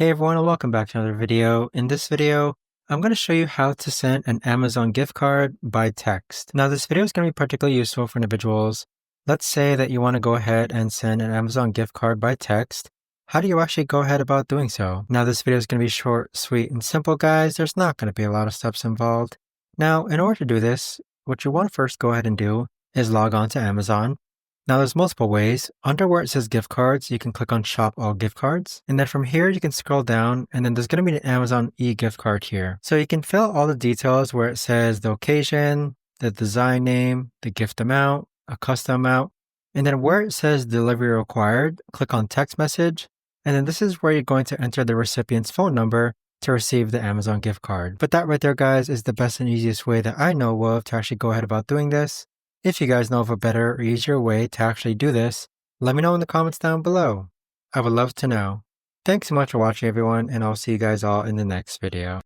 Hey everyone and welcome back to another video. In this video, I'm going to show you how to send an Amazon gift card by text. Now this video is going to be particularly useful for individuals. Let's say that you want to go ahead and send an Amazon gift card by text. How do you actually go ahead about doing so? Now this video is going to be short, sweet, and simple, guys. There's not going to be a lot of steps involved. Now, in order to do this, what you want to first go ahead and do is log on to Amazon. Now there's multiple ways. Under where it says gift cards, you can click on shop all gift cards. And then from here, you can scroll down and then there's going to be an Amazon e-gift card here. So you can fill all the details where it says the occasion, the design name, the gift amount, a custom amount. And then where it says delivery required, click on text message. And then this is where you're going to enter the recipient's phone number to receive the Amazon gift card. But that right there, guys, is the best and easiest way that I know of to actually go ahead about doing this. If you guys know of a better or easier way to actually do this, let me know in the comments down below. I would love to know. Thanks so much for watching everyone, and I'll see you guys all in the next video.